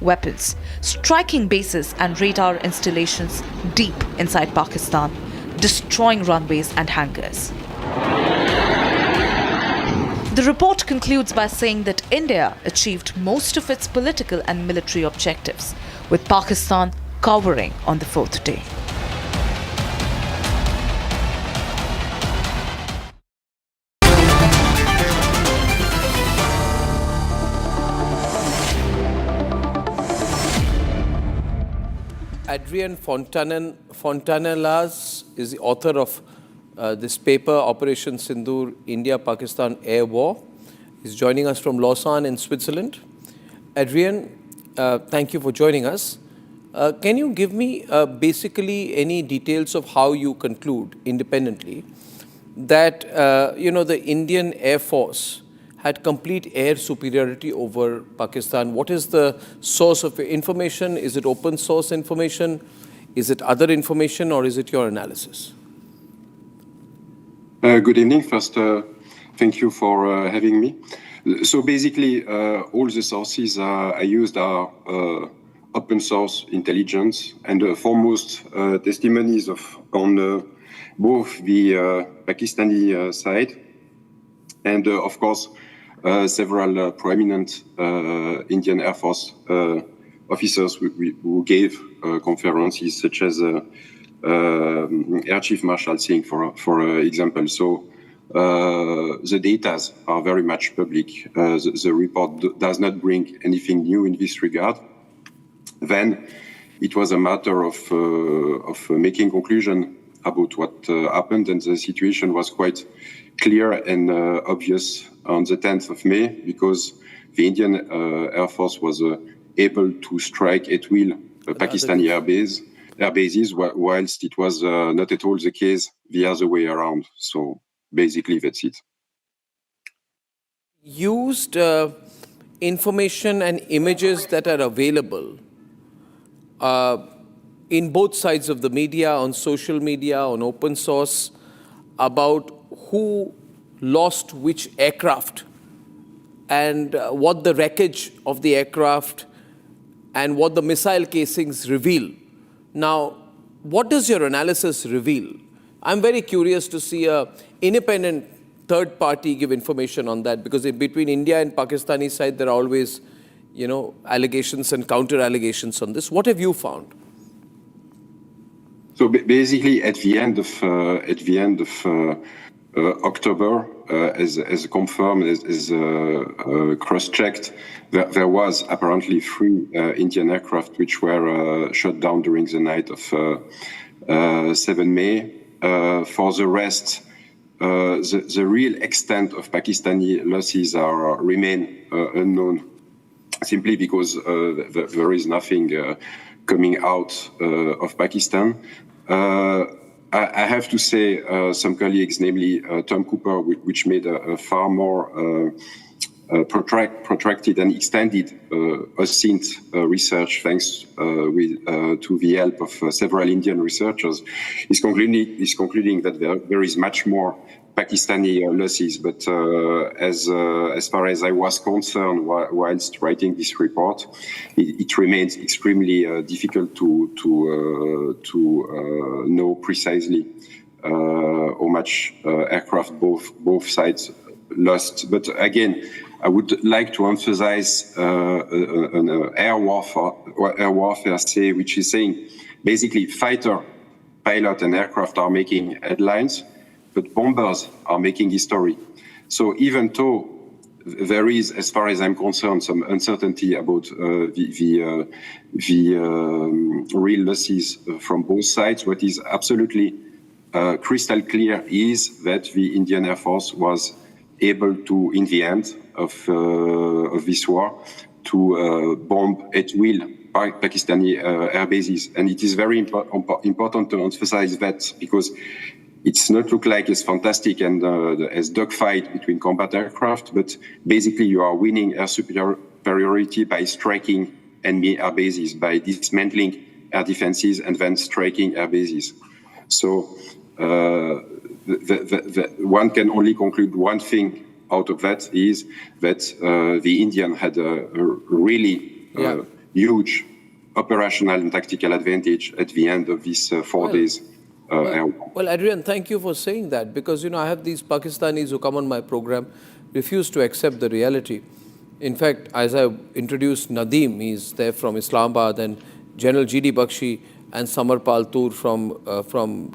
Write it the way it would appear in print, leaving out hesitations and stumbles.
weapons, striking bases and radar installations deep inside Pakistan, destroying runways and hangars. The report concludes by saying that India achieved most of its political and military objectives, with Pakistan cowering on the fourth day. Adrien Fontanellaz is the author of this paper, Operation Sindoor, India-Pakistan Air War. He's joining us from Lausanne in Switzerland. Adrien, thank you for joining us. Can you give me basically any details of how you conclude independently that the Indian Air Force had complete air superiority over Pakistan? What is the source of information? Is it open source information? Is it other information, or is it your analysis? Good evening. First, thank you for having me. So basically, all the sources I used are open source intelligence, and foremost testimonies on both the Pakistani side and, of course, several prominent Indian Air Force officers who gave conferences, such as Air Chief Marshal Singh, for example. So the data are very much public. The report does not bring anything new in this regard. Then it was a matter of making conclusion about what happened, and the situation was quite clear and obvious on the 10th of May, because the Indian Air Force was able to strike at will Pakistani airbases, whilst it was not at all the case the other way around. So basically, that's it. Used information and images that are available in both sides of the media, on social media, on open source, about who lost which aircraft and what the wreckage of the aircraft and what the missile casings reveal. Now, what does your analysis reveal? I'm very curious to see an independent third party give information on that, because between India and Pakistani side, there are always, allegations and counter allegations on this. What have you found? So basically, at the end of October, as confirmed, as cross-checked, there was apparently 3 Indian aircraft which were shot down during the night of 7 May. For the rest, the real extent of Pakistani losses remain unknown, simply because there is nothing coming out of Pakistan. I have to say, some colleagues, namely Tom Cooper, which made a far more protracted and extended OSINT research, thanks to the help of several Indian researchers, is concluding that there is much more Pakistani losses. But as far as I was concerned whilst writing this report, it remains extremely difficult to know precisely how much aircraft both sides lost. But again, I would like to emphasize an air warfare say, which is saying basically fighter, pilot, and aircraft are making headlines, but bombers are making history. So even though there is, as far as I'm concerned, some uncertainty about the real losses from both sides, what is absolutely crystal clear is that the Indian Air Force was able to, in the end of this war, to bomb at will Pakistani air bases. And it is very important to emphasize that, because it's not look like it's fantastic and as dogfight between combat aircraft, but basically you are winning air superiority by striking enemy air bases, by dismantling air defenses and then striking air bases. So one can only conclude one thing out of that, is that the Indian had a really huge operational and tactical advantage at the end of these 4 days. Air war. Well, Adrien, thank you for saying that, because, I have these Pakistanis who come on my program, refuse to accept the reality. In fact, as I introduced Nadeem, he's there from Islamabad, and General G.D. Bakshi and Samarpal Tur from